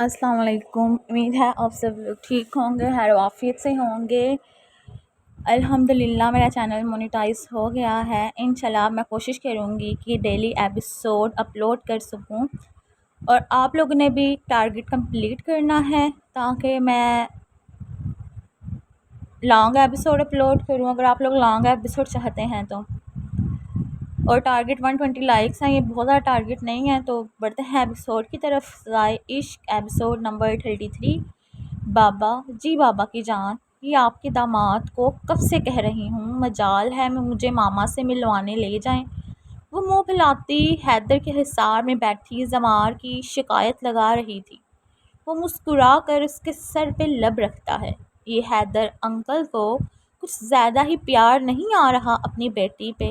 السلام علیکم۔ امید ہے آپ سب لوگ ٹھیک ہوں گے، خیر و عافیت سے ہوں گے۔ الحمدللہ میرا چینل مونیٹائز ہو گیا ہے۔ انشاءاللہ میں کوشش کروں گی کہ ڈیلی ایپیسوڈ اپلوڈ کر سکوں، اور آپ لوگوں نے بھی ٹارگٹ کمپلیٹ کرنا ہے تاکہ میں لانگ ایپیسوڈ اپلوڈ کروں، اگر آپ لوگ لانگ ایپیسوڈ چاہتے ہیں تو۔ اور ٹارگٹ 120 لائکس ہیں، یہ بہت زیادہ ٹارگٹ نہیں ہے، تو بڑھتے ہیں ایپیسوڈ کی طرف۔ فضائے عشق ایپیسوڈ نمبر 33۔ بابا جی بابا کی جان، یہ آپ کے داماد کو کب سے کہہ رہی ہوں مجال ہے مجھے ماما سے ملوانے لے جائیں۔ وہ منہ پھلاتی حیدر کے حصار میں بیٹھی زمار کی شکایت لگا رہی تھی۔ وہ مسکرا کر اس کے سر پہ لب رکھتا ہے۔ یہ حیدر انکل کو کچھ زیادہ ہی پیار نہیں آ رہا اپنی بیٹی پہ؟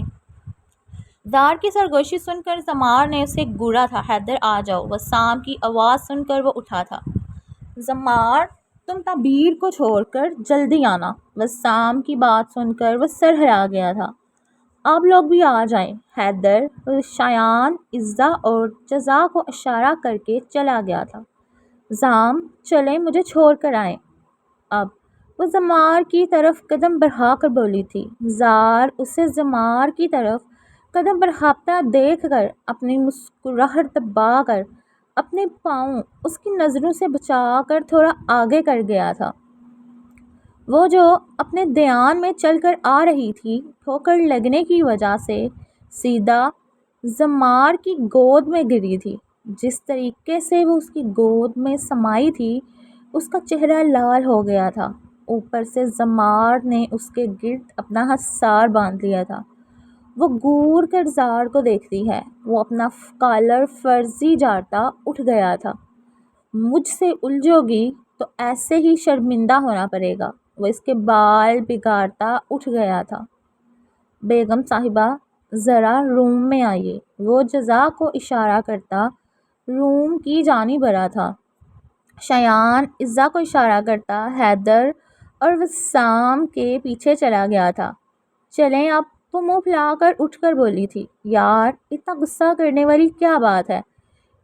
زار کی سرگوشی سن کر زمار نے اسے گورا تھا۔ حیدر آ جاؤ۔ وسام کی آواز سن کر وہ اٹھا تھا۔ زمار تم تعبیر کو چھوڑ کر جلدی آنا۔ وسام کی بات سن کر وہ سر ہلا گیا تھا۔ آپ لوگ بھی آ جائیں۔ حیدر شایان، عزا اور جزا کو اشارہ کر کے چلا گیا تھا۔ زام چلیں، مجھے چھوڑ کر آئیں اب، وہ زمار کی طرف قدم بڑھا کر بولی تھی۔ زار اسے زمار کی طرف قدم بڑھاتا دیکھ کر اپنی مسکراہٹ دبا کر اپنے پاؤں اس کی نظروں سے بچا کر تھوڑا آگے کر گیا تھا۔ وہ جو اپنے دھیان میں چل کر آ رہی تھی، ٹھوکر لگنے کی وجہ سے سیدھا زمار کی گود میں گری تھی۔ جس طریقے سے وہ اس کی گود میں سمائی تھی، اس کا چہرہ لال ہو گیا تھا۔ اوپر سے زمار نے اس کے گرد اپنا حصار باندھ لیا تھا۔ وہ گور کر زار کو دیکھتی ہے۔ وہ اپنا کالر فرضی جھاڑتا اٹھ گیا تھا۔ مجھ سے الجھو گی تو ایسے ہی شرمندہ ہونا پڑے گا۔ وہ اس کے بال بگاڑتا اٹھ گیا تھا۔ بیگم صاحبہ ذرا روم میں آئیے، وہ جزا کو اشارہ کرتا روم کی جانب بڑھا تھا۔ شایان عزا کو اشارہ کرتا حیدر اور وسام کے پیچھے چلا گیا تھا۔ چلیں اب، وہ منہ پھلا کر اٹھ کر بولی تھی۔ یار اتنا غصہ کرنے والی کیا بات ہے؟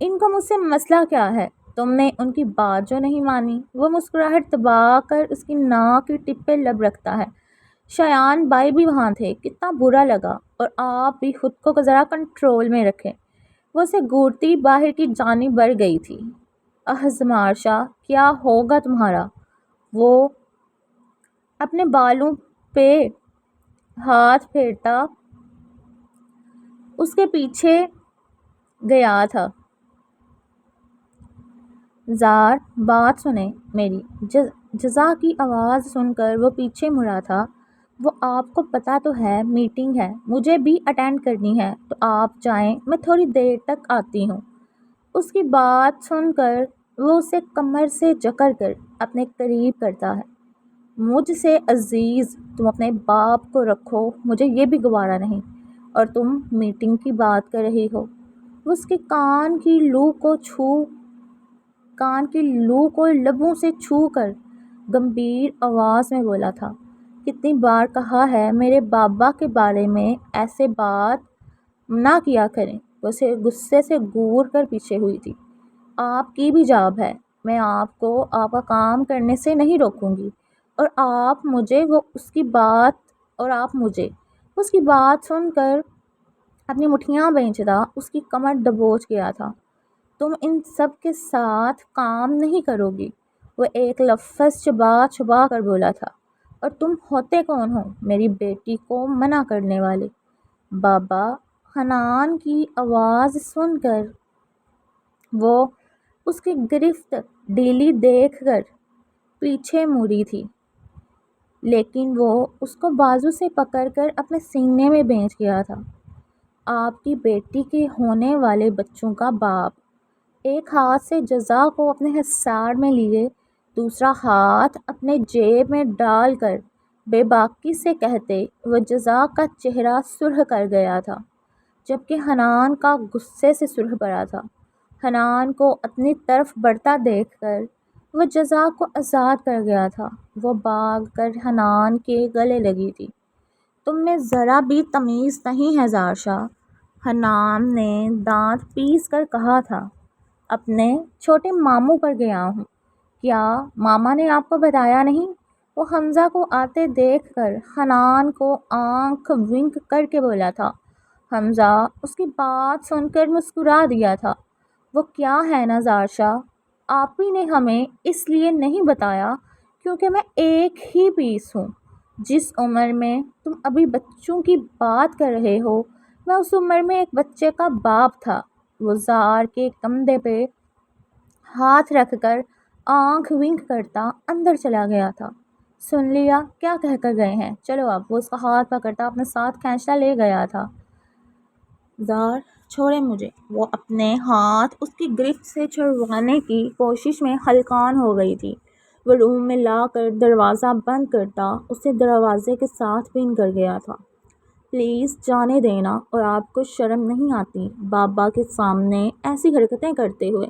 ان کو مجھ سے مسئلہ کیا ہے؟ تم نے ان کی بات جو نہیں مانی؟ وہ مسکراہٹ دبا کر اس کی ناک کی ٹپ پہ لب رکھتا ہے۔ شایان بھائی بھی وہاں تھے، کتنا برا لگا، اور آپ بھی خود کو ذرا کنٹرول میں رکھیں۔ وہ اسے گھورتی باہر کی جانب بڑھ گئی تھی۔ زمار شاہ کیا ہوگا تمہارا؟ وہ اپنے بالوں پہ ہاتھ پھیرتا اس کے پیچھے گیا تھا۔ زار بات سنیں میری۔ جزا کی آواز سن کر وہ پیچھے مڑا تھا۔ وہ آپ کو پتہ تو ہے میٹنگ ہے، مجھے بھی اٹینڈ کرنی ہے، تو آپ جائیں، میں تھوڑی دیر تک آتی ہوں۔ اس کی بات سن کر وہ اسے کمر سے جکڑ کر اپنے قریب کرتا ہے۔ مجھ سے عزیز تم اپنے باپ کو رکھو، مجھے یہ بھی گوارا نہیں، اور تم میٹنگ کی بات کر رہی ہو۔ وہ اس کے کان کی لو کو لبوں سے چھو کر گمبھیر آواز میں بولا تھا۔ کتنی بار کہا ہے میرے بابا کے بارے میں ایسے بات نہ کیا کریں۔ وہ اسے غصے سے گور کر پیچھے ہوئی تھی۔ آپ کی بھی جاب ہے، میں آپ کو آپ کا کام کرنے سے نہیں روکوں گی، اور آپ مجھے اس کی بات سن کر اپنی مٹھیاں بھینچتا اس کی کمر دبوچ گیا تھا۔ تم ان سب کے ساتھ کام نہیں کرو گی، وہ ایک لفظ چبا چبا کر بولا تھا۔ اور تم ہوتے کون ہو میری بیٹی کو منع کرنے والے؟ بابا حنان کی آواز سن کر وہ اس کی گرفت ڈھیلی دیکھ کر پیچھے مڑی تھی، لیکن وہ اس کو بازو سے پکڑ کر اپنے سینے میں بھینچ گیا تھا۔ آپ کی بیٹی کے ہونے والے بچوں کا باپ ایک ہاتھ سے جزا کو اپنے حصار میں لیے دوسرا ہاتھ اپنے جیب میں ڈال کر بے باکی سے کہتے وہ جزا کا چہرہ سرخ کر گیا تھا، جبکہ حنان کا غصے سے سرخ پڑا تھا۔ حنان کو اپنی طرف بڑھتا دیکھ کر وہ جزا کو آزاد کر گیا تھا۔ وہ بھاگ کر حنان کے گلے لگی تھی۔ تم میں ذرا بھی تمیز نہیں ہے زار شاہ، حنان نے دانت پیس کر کہا تھا۔ اپنے چھوٹے ماموں پر گیا ہوں۔ کیا ماما نے آپ کو بتایا نہیں؟ وہ حمزہ کو آتے دیکھ کر حنان کو آنکھ ونک کر کے بولا تھا۔ حمزہ اس کی بات سن کر مسکرا دیا تھا۔ وہ کیا ہے نزار شاہ، آپ ہی نے ہمیں اس لیے نہیں بتایا کیونکہ میں ایک ہی پیس ہوں۔ جس عمر میں تم ابھی بچوں کی بات کر رہے ہو، میں اس عمر میں ایک بچے کا باپ تھا۔ وہ زار کے کندھے پہ ہاتھ رکھ کر آنکھ ونک کرتا اندر چلا گیا تھا۔ سن لیا کیا کہہ کر گئے ہیں؟ چلو اب۔ وہ اس کا ہاتھ پکڑتا اپنے ساتھ کھینچتا لے گیا تھا۔ زار چھوڑے مجھے۔ وہ اپنے ہاتھ اس کی گرفت سے چھڑوانے کی کوشش میں ہلکان ہو گئی تھی۔ وہ روم میں لا کر دروازہ بند کرتا اسے دروازے کے ساتھ پن کر گیا تھا۔ پلیز جانے دینا، اور آپ کو شرم نہیں آتی بابا کے سامنے ایسی حرکتیں کرتے ہوئے؟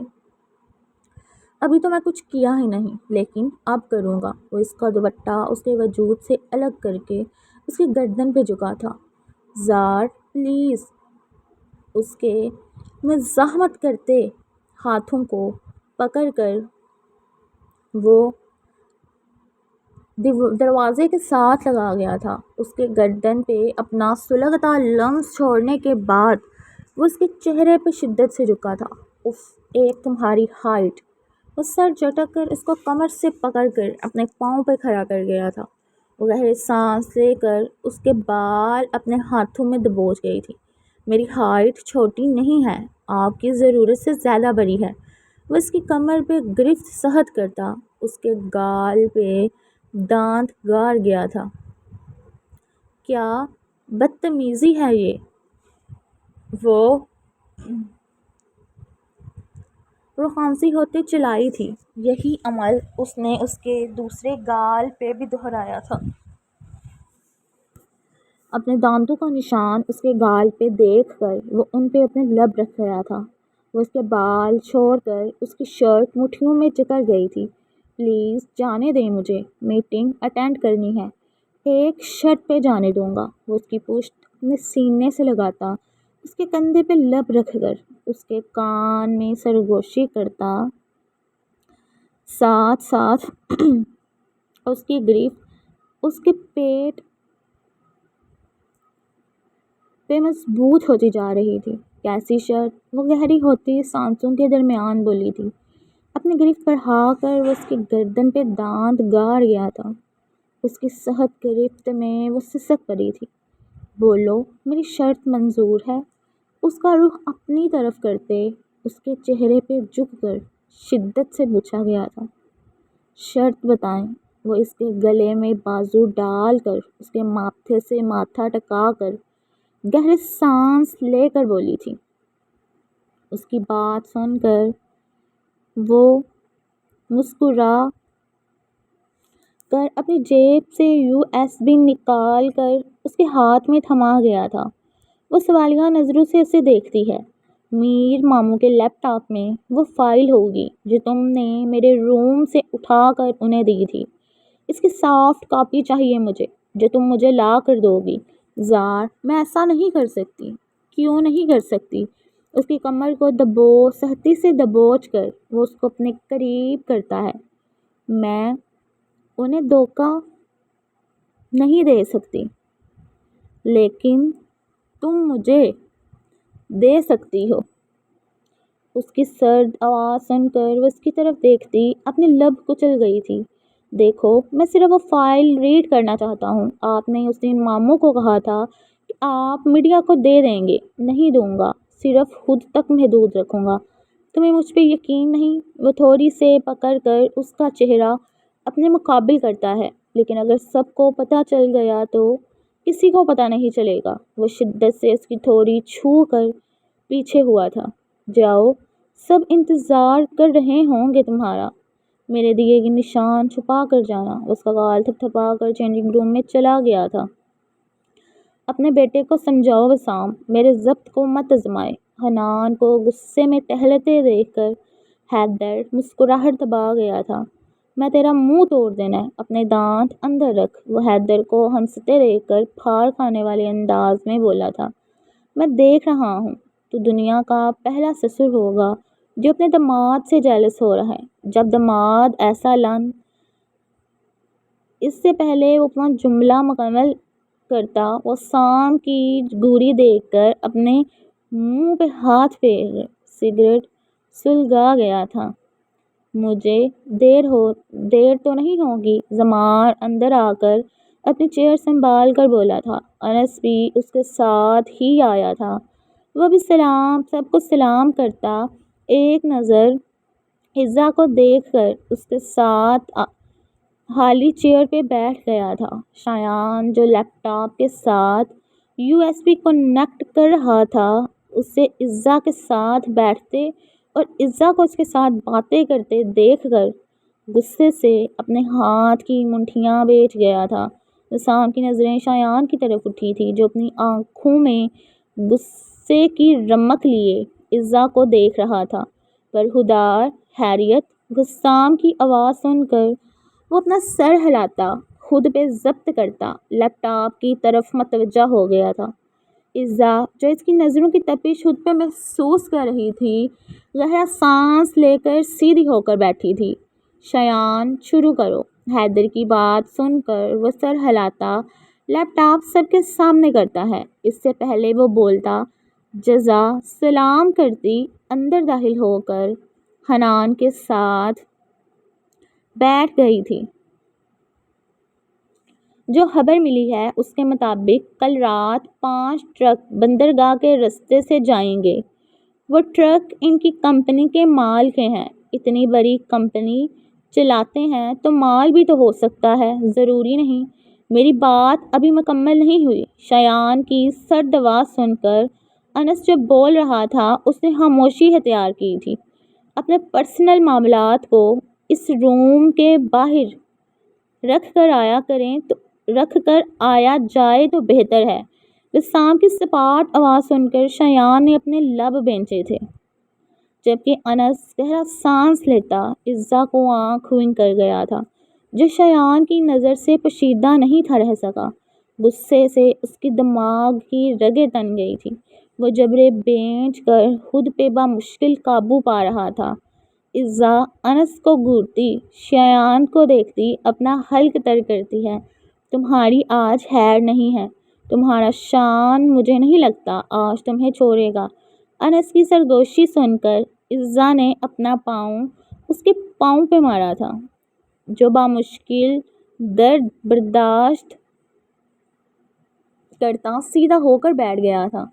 ابھی تو میں کچھ کیا ہی نہیں، لیکن اب کروں گا۔ وہ اس کا دوپٹہ اس کے وجود سے الگ کر کے اس کی گردن پہ جھکا تھا۔ زار پلیز، اس کے مزاحمت کرتے ہاتھوں کو پکڑ کر وہ دروازے کے ساتھ لگا گیا تھا۔ اس کے گردن پہ اپنا سلگتا لمس چھوڑنے کے بعد وہ اس کے چہرے پہ شدت سے جھکا تھا۔ اف، ایک تمہاری ہائٹ۔ وہ سر جھٹک کر اس کو کمر سے پکڑ کر اپنے پاؤں پہ کھڑا کر گیا تھا۔ وہ گہرے سانس لے کر اس کے بال اپنے ہاتھوں میں دبوچ گئی تھی۔ میری ہائٹ چھوٹی نہیں ہے، آپ کی ضرورت سے زیادہ بڑی ہے۔ وہ اس کی کمر پہ گرفت سخت کرتا اس کے گال پہ دانت گاڑ گیا تھا۔ کیا بدتمیزی ہے یہ؟ وہ خاموشی ہوتے چلائی تھی۔ یہی عمل اس نے اس کے دوسرے گال پہ بھی دہرایا تھا۔ اپنے دانتوں کا نشان اس کے گال پہ دیکھ کر وہ ان پہ اپنے لب رکھ گیا تھا۔ وہ اس کے بال چھوڑ کر اس کی شرٹ مٹھیوں میں جکڑ گئی تھی۔ پلیز جانے دیں مجھے، میٹنگ اٹینڈ کرنی ہے۔ ایک شرط پہ جانے دوں گا۔ وہ اس کی پشت اپنے سینے سے لگاتا اس کے کندھے پہ لب رکھ کر اس کے کان میں سرگوشی کرتا، ساتھ ساتھ اس کی گرفت اس کے پیٹ پہ مضبوط ہوتی جا رہی تھی۔ کیسی شرط؟ وہ گہری ہوتی سانسوں کے درمیان بولی تھی۔ اپنی گرفت بڑھا کر وہ اس کی گردن پہ دانت گاڑ گیا تھا۔ اس کی سخت گرفت میں وہ سسک پڑی تھی۔ بولو، میری شرط منظور ہے؟ اس کا رخ اپنی طرف کرتے اس کے چہرے پہ جھک کر شدت سے پوچھا گیا تھا۔ شرط بتائیں۔ وہ اس کے گلے میں بازو ڈال کر اس کے ماتھے سے ماتھا ٹکا کر گہرے سانس لے کر بولی تھی۔ اس کی بات سن کر وہ مسکرا کر اپنی جیب سے USB نکال کر اس کے ہاتھ میں تھما گیا تھا۔ وہ سوالیہ نظروں سے اسے دیکھتی ہے۔ میر ماموں کے لیپ ٹاپ میں وہ فائل ہوگی جو تم نے میرے روم سے اٹھا کر انہیں دی تھی۔ اس کی سافٹ کاپی چاہیے مجھے، جو تم مجھے لا کر دو گی۔ زار میں ایسا نہیں کر سکتی۔ کیوں نہیں کر سکتی؟ اس کی کمر کو سختی سے دبوچ کر وہ اس کو اپنے قریب کرتا ہے۔ میں انہیں دھوکہ نہیں دے سکتی، لیکن تم مجھے دے سکتی ہو۔ اس کی سرد آواز سن کر وہ اس کی طرف دیکھتی اپنے لب کچل گئی تھی۔ دیکھو، میں صرف وہ فائل ریڈ کرنا چاہتا ہوں۔ آپ نے اس دن ماموں کو کہا تھا کہ آپ میڈیا کو دے دیں گے۔ نہیں دوں گا، صرف خود تک محدود رکھوں گا۔ تمہیں مجھ پہ یقین نہیں؟ وہ تھوڑی سے پکڑ کر اس کا چہرہ اپنے مقابل کرتا ہے۔ لیکن اگر سب کو پتہ چل گیا تو کسی کو پتہ نہیں چلے گا۔ وہ شدت سے اس کی تھوڑی چھو کر پیچھے ہوا تھا۔ جاؤ، سب انتظار کر رہے ہوں گے تمہارا۔ میرے دیے کے نشان چھپا کر جانا۔ اس کا گال تھپ تھپا کر چینجنگ روم میں چلا گیا تھا۔ اپنے بیٹے کو سمجھاؤ وسام، میرے ضبط کو مت آزمائے۔ حنان کو غصے میں ٹہلتے دیکھ کر حیدر مسکراہٹ دبا گیا تھا۔ میں تیرا منہ توڑ دینا ہے، اپنے دانت اندر رکھ۔ وہ حیدر کو ہنستے دیکھ کر پھاڑ کھانے والے انداز میں بولا تھا۔ میں دیکھ رہا ہوں، تو دنیا کا پہلا سسر ہوگا جو اپنے داماد سے جیلس ہو رہا ہے۔ جب داماد ایسا لن اس سے پہلے وہ اپنا جملہ مکمل کرتا، وہ سام کی گھوری دیکھ کر اپنے منہ پہ ہاتھ پھیر سگریٹ سلگا گیا تھا۔ مجھے دیر تو نہیں ہوگی؟ زمار اندر آ کر اپنی چیئر سنبھال کر بولا تھا۔ انس بھی اس کے ساتھ ہی آیا تھا۔ وہ بھی سب کو سلام کرتا ایک نظر عزا کو دیکھ کر اس کے ساتھ خالی چیئر پہ بیٹھ گیا تھا۔ شایان جو لیپ ٹاپ کے ساتھ USB کنیکٹ کر رہا تھا اسے عزا کے ساتھ بیٹھتے اور عزا کو اس کے ساتھ باتیں کرتے دیکھ کر غصے سے اپنے ہاتھ کی منٹھیاں بیچ گیا تھا۔ سام کی نظریں شایان کی طرف اٹھی تھی جو اپنی آنکھوں میں غصے کی رمق لیے عزا کو دیکھ رہا تھا۔ برخودار حیرت غسام کی آواز سن کر وہ اپنا سر ہلاتا، خود پہ ضبط کرتا لیپ ٹاپ کی طرف متوجہ ہو گیا تھا۔ عزا جو اس کی نظروں کی تپش خود پہ محسوس کر رہی تھی، گہرا سانس لے کر سیدھی ہو کر بیٹھی تھی۔ شایان شروع کرو۔ حیدر کی بات سن کر وہ سر ہلاتا، لیپ ٹاپ سب کے سامنے کرتا ہے۔ اس سے پہلے وہ بولتا، جزا سلام کرتی اندر داخل ہو کر حنان کے ساتھ بیٹھ گئی تھی۔ جو خبر ملی ہے اس کے مطابق کل رات 5 ٹرک بندرگاہ کے راستے سے جائیں گے۔ وہ ٹرک ان کی کمپنی کے مال کے ہیں۔ اتنی بڑی کمپنی چلاتے ہیں تو مال بھی تو ہو سکتا ہے، ضروری نہیں۔ میری بات ابھی مکمل نہیں ہوئی۔ شایان کی سرد آواز سن کر انس جو بول رہا تھا اس نے خاموشی اختیار کی تھی۔ اپنے پرسنل معاملات کو اس روم کے باہر رکھ کر آیا جائے تو بہتر ہے۔ بسام کی سپاٹ آواز سن کر شایان نے اپنے لب بھینچے تھے، جبکہ انس گہرا سانس لیتا عزا کو آنکھ ونک کر گیا تھا، جو شایان کی نظر سے پوشیدہ نہیں تھا رہ سکا۔ غصے سے اس کی دماغ کی رگیں تن گئی تھی۔ وہ جبڑے بھینچ کر خود پہ بامشکل قابو پا رہا تھا۔ عزا انس کو گھورتی شایان کو دیکھتی اپنا حلق تر کرتی ہے، تمہاری آج خیر نہیں ہے، تمہارا شان مجھے نہیں لگتا آج تمہیں چھوڑے گا۔ انس کی سرگوشی سن کر عزا نے اپنا پاؤں اس کے پاؤں پہ مارا تھا، جو بامشکل درد برداشت کرتا سیدھا ہو کر بیٹھ گیا تھا۔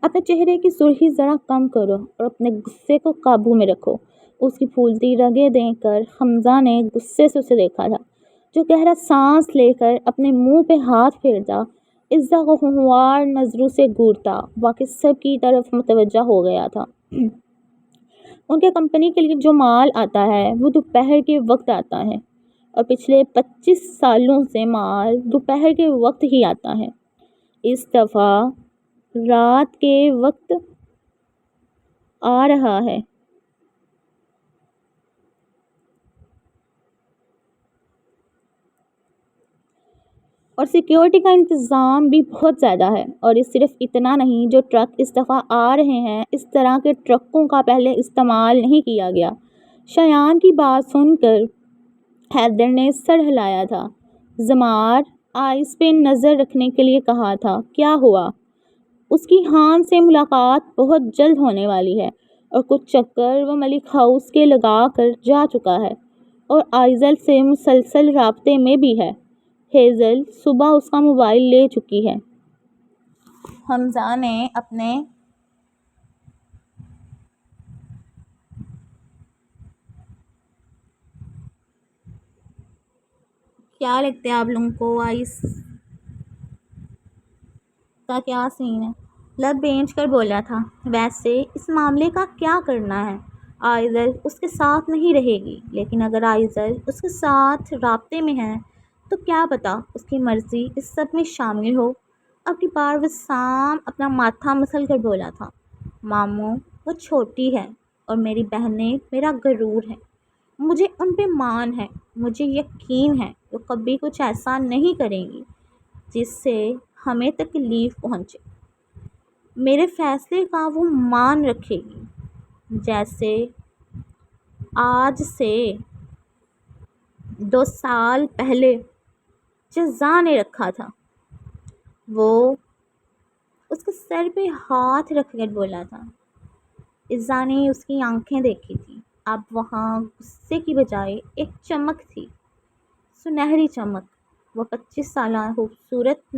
اپنے چہرے کی سرخی ذرا کم کرو اور اپنے غصے کو قابو میں رکھو، اس کی پھولتی رگیں دیکھ کر حمزہ نے غصے سے اسے دیکھا تھا، جو گہرا سانس لے کر اپنے منہ پہ ہاتھ پھیرتا عزا کو ہموار نظروں سے گھورتا واقعی سب کی طرف متوجہ ہو گیا تھا۔ ان کے کمپنی کے لیے جو مال آتا ہے وہ دوپہر کے وقت آتا ہے، اور پچھلے 25 سالوں سے مال دوپہر کے وقت ہی آتا ہے۔ اس دفعہ رات کے وقت آ رہا ہے۔ اور سیکیورٹی کا انتظام بھی بہت زیادہ ہے، اور یہ صرف اتنا نہیں، جو ٹرک اس دفعہ آ رہے ہیں اس طرح کے ٹرکوں کا پہلے استعمال نہیں کیا گیا۔ شایان کی بات سن کر حیدر نے سر ہلایا تھا۔ زمار آئس پہ نظر رکھنے کے لیے کہا تھا، کیا ہوا؟ اس کی خان سے ملاقات بہت جلد ہونے والی ہے، اور کچھ چکر وہ ملک ہاؤس کے لگا کر جا چکا ہے اور آئزل سے مسلسل رابطے میں بھی ہے۔ ہیزل صبح اس کا موبائل لے چکی ہے۔ حمزہ نے اپنے کیا لگتا ہے آپ لوگوں کو آئس کا کیا سین ہے؟ لب بھینچ کر بولا تھا، ویسے اس معاملے کا کیا کرنا ہے؟ آئزل اس کے ساتھ نہیں رہے گی، لیکن اگر آئزل اس کے ساتھ رابطے میں ہے تو کیا پتا اس کی مرضی اس سب میں شامل ہو۔ اب کی بار وسام اپنا ماتھا مسل کر بولا تھا، ماموں وہ چھوٹی ہے اور میری بہنیں میرا غرور ہے، مجھے ان پہ مان ہے، مجھے یقین ہے وہ کبھی کچھ ایسا نہیں کریں گی جس سے ہمیں تکلیف پہنچے۔ میرے فیصلے کا وہ مان رکھے گی، جیسے آج سے 2 سال پہلے جزا نے رکھا تھا۔ وہ اس کے سر پہ ہاتھ رکھ کر بولا تھا۔ عزا نے اس کی آنکھیں دیکھی تھی، اب وہاں غصے کی بجائے ایک چمک تھی، سنہری چمک۔ وہ 25 سالہ خوبصورت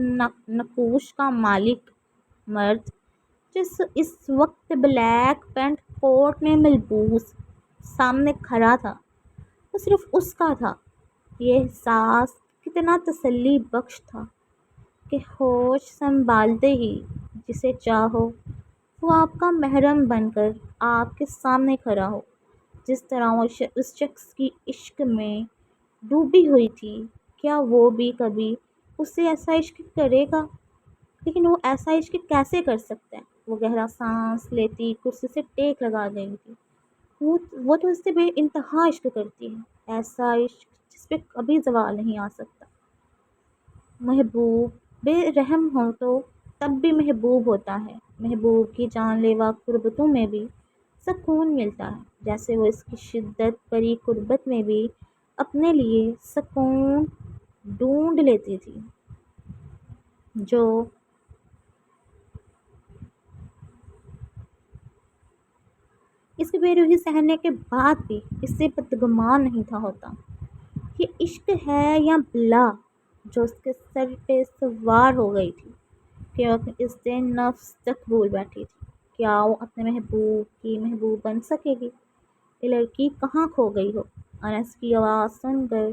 نقوش کا مالک مرد جس اس وقت بلیک پینٹ کوٹ میں ملبوس سامنے کھڑا تھا، وہ صرف اس کا تھا۔ یہ احساس کتنا تسلی بخش تھا کہ ہوش سنبھالتے ہی جسے چاہو وہ آپ کا محرم بن کر آپ کے سامنے کھڑا ہو۔ جس طرح وہ اس شخص کی عشق میں ڈوبی ہوئی تھی، کیا وہ بھی کبھی اس سے ایسا عشق کرے گا؟ لیکن وہ ایسا عشق کیسے کر سکتا ہے؟ وہ گہرا سانس لیتی کرسی سے ٹیک لگا گئی تھی۔ وہ تو اس سے بے انتہا عشق کرتی ہے، ایسا عشق جس پہ کبھی زوال نہیں آ سکتا۔ محبوب بے رحم ہو تو تب بھی محبوب ہوتا ہے، محبوب کی جان لیوا قربتوں میں بھی سکون ملتا ہے، جیسے وہ اس کی شدت بری قربت میں بھی اپنے لیے سکون ڈھونڈ لیتی تھی، جو اس کی بے روحی سہنے کے بعد بھی اس سے بدگمان نہیں تھا ہوتا۔ یہ عشق ہے یا بلا جو اس کے سر پہ سوار ہو گئی تھی کہ وہ اس دن نفس تک بھول بیٹھی تھی؟ کیا وہ اپنے محبوب کی محبوب بن سکے گی؟ یہ لڑکی کہاں کھو گئی ہو؟ انس کی آواز سن کر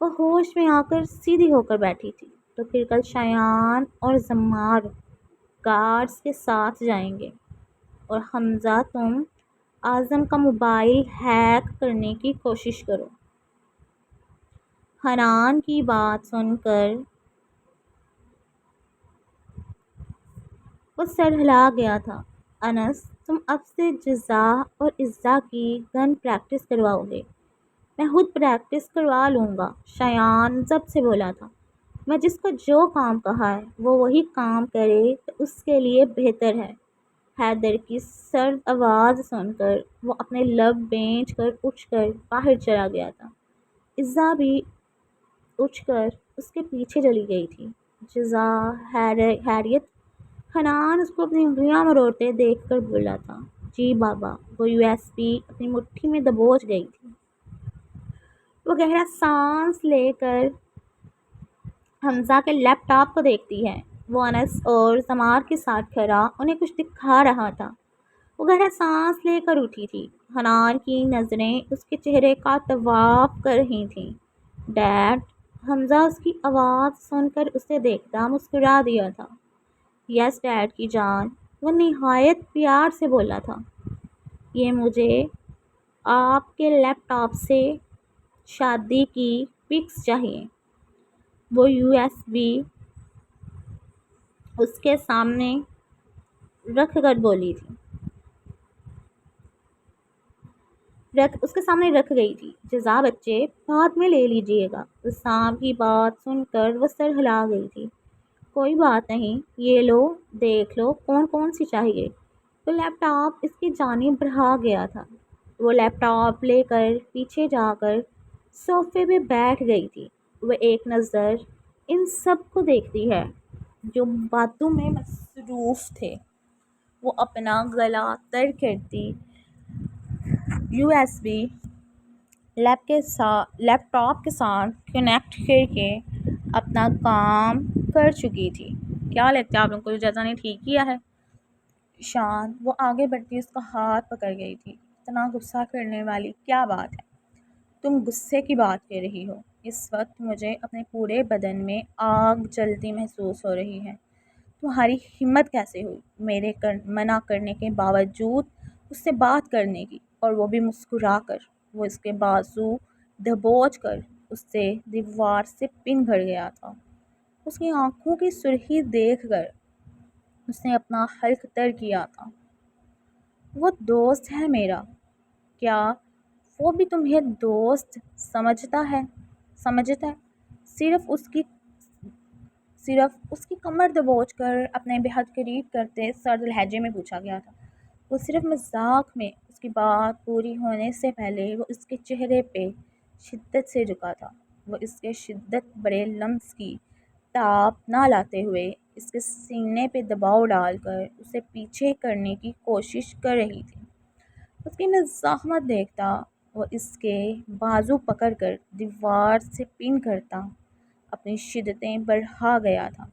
وہ ہوش میں آ کر سیدھی ہو کر بیٹھی تھی۔ تو پھر کل شایان اور زمار گارڈز کے ساتھ جائیں گے اور حمزہ تم اعظم کا موبائل ہیک کرنے کی کوشش کرو۔ حنان کی بات سن کر وہ سر ہلا گیا تھا۔ انس تم اب سے جزا اور عزا کی گن پریکٹس کرواؤ گے؟ میں خود پریکٹس کروا لوں گا، شایان ضبط سے بولا تھا۔ میں جس کو جو کام کہا ہے وہ وہی کام کرے تو اس کے لیے بہتر ہے۔ حیدر کی سرد آواز سن کر وہ اپنے لب بینچ کر اٹھ کر باہر چلا گیا تھا۔ عزا بھی اٹھ کر اس کے پیچھے چلی گئی تھی۔ جزا، حیریت؟ حنان اس کو اپنی انگلیاں مروڑتے دیکھ کر بولا تھا۔ جی بابا۔ وہ USB اپنی مٹھی میں دبوچ گئی تھی۔ وہ گہرا سانس لے کر حمزہ کے لیپ ٹاپ کو دیکھتی ہے۔ وہ انس اور زمار کے ساتھ کھڑا انہیں کچھ دکھا رہا تھا۔ وہ گہرا سانس لے کر اٹھی تھی۔ حنان کی نظریں اس کے چہرے کا طواف کر رہی تھیں۔ ڈیڈ؟ حمزہ اس کی آواز سن کر اسے دیکھتا مسکرا دیا تھا۔ یس ڈیڈ کی جان، وہ نہایت پیار سے بولا تھا۔ یہ مجھے آپ کے لیپ ٹاپ سے شادی کی پکس چاہیے۔ وہ USB اس کے سامنے رکھ کر بولی تھی، اس کے سامنے رکھ گئی تھی۔ جزا بچے بعد میں لے لیجئے گا۔ اسام کی بات سن کر وہ سر ہلا گئی تھی۔ کوئی بات نہیں، یہ لو دیکھ لو کون کون سی چاہیے۔ وہ لیپ ٹاپ اس کی جانب بڑھا گیا تھا۔ وہ لیپ ٹاپ لے کر پیچھے جا کر صوفے پہ بیٹھ گئی تھی۔ وہ ایک نظر ان سب کو دیکھتی ہے جو باتوں میں مصروف تھے۔ وہ اپنا گلا تر کرتی USB لیپ ٹاپ کے ساتھ کنیکٹ کر کے اپنا کام کر چکی تھی۔ کیا لگتا ہے آپ لوگوں کو جزا نے ٹھیک کیا ہے؟ شان وہ آگے بڑھتی اس کا ہاتھ پکڑ گئی تھی۔ اتنا غصہ کرنے والی کیا بات ہے؟ تم غصے کی بات کر رہی ہو؟ اس وقت مجھے اپنے پورے بدن میں آگ جلتی محسوس ہو رہی ہے۔ تمہاری ہمت کیسے ہوئی میرے منع کرنے کے باوجود اس سے بات کرنے کی، اور وہ بھی مسکرا کر؟ وہ اس کے بازو دبوچ کر اس سے دیوار سے پن گھڑ گیا تھا۔ اس کی آنکھوں کی سرخی دیکھ کر اس نے اپنا حلق تر کیا تھا۔ وہ دوست ہے میرا، کیا وہ بھی تمہیں دوست سمجھتا ہے؟ صرف اس کی کمر دبوچ کر اپنے بے حد قریب کرتے سرد لہجے میں پوچھا گیا تھا۔ وہ صرف مذاق میں اس کی بات پوری ہونے سے پہلے وہ اس کے چہرے پہ شدت سے جھکا تھا۔ وہ اس کے شدت بڑے لمس کی تاب نہ لاتے ہوئے اس کے سینے پہ دباؤ ڈال کر اسے پیچھے کرنے کی کوشش کر رہی تھی۔ اس کی مزاحمت دیکھتا وہ اس کے بازو پکڑ کر دیوار سے پن کرتا اپنی شدتیں بڑھا گیا تھا۔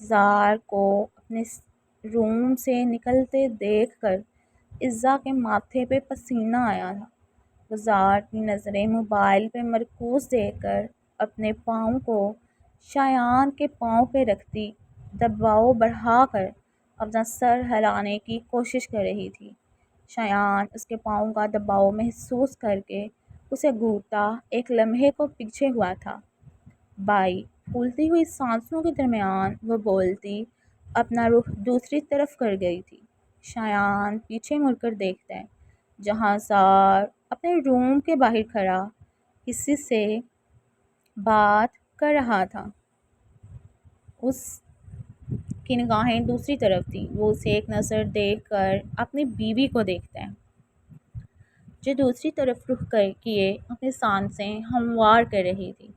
زار کو اپنے روم سے نکلتے دیکھ کر عزا کے ماتھے پہ پسینہ آیا تھا۔ وہ زار کی نظریں موبائل پہ مرکوز دیکھ کر اپنے پاؤں کو شایان کے پاؤں پہ رکھتی دباؤ بڑھا کر اپنا سر ہلانے کی کوشش کر رہی تھی۔ شایان اس کے پاؤں کا دباؤ محسوس کر کے اسے گھورتا ایک لمحے کو پیچھے ہوا تھا۔ بائی پھولتی ہوئی سانسوں کے درمیان وہ بولتی اپنا رخ دوسری طرف کر گئی تھی۔ شایان پیچھے مڑ کر دیکھتا ہے جہاں زار اپنے روم کے باہر کھڑا کسی سے بات کر رہا تھا۔ اس کی نگاہیں دوسری طرف تھیں۔ وہ اسے ایک نظر دیکھ کر اپنی بیوی کو دیکھتا ہے جو دوسری طرف رخ کیے اپنی سانسیں ہموار کر رہی تھی۔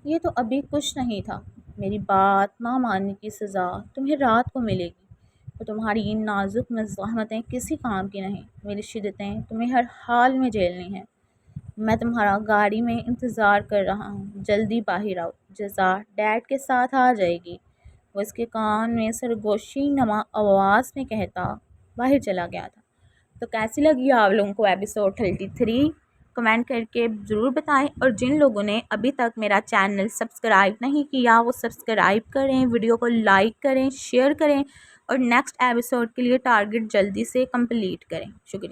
یہ تو ابھی کچھ نہیں تھا۔ میری بات نہ ماننے کی سزا تمہیں رات کو ملے گی۔ تو تمہاری نازک مزاحمتیں کسی کام کی نہیں۔ میری شدتیں تمہیں ہر حال میں جھیلنی ہیں۔ میں تمہارا گاڑی میں انتظار کر رہا ہوں، جلدی باہر آؤ۔ جزا ڈیڈ کے ساتھ آ جائے گی، وہ اس کے کان میں سرگوشی نما آواز میں کہتا باہر چلا گیا تھا۔ تو کیسی لگی آپ لوگوں کو ایپیسوڈ 33؟ کمنٹ کر کے ضرور بتائیں، اور جن لوگوں نے ابھی تک میرا چینل سبسکرائب نہیں کیا وہ سبسکرائب کریں، ویڈیو کو لائک کریں، شیئر کریں، اور نیکسٹ ایپیسوڈ کے لیے ٹارگٹ جلدی سے کمپلیٹ کریں۔ شکریہ۔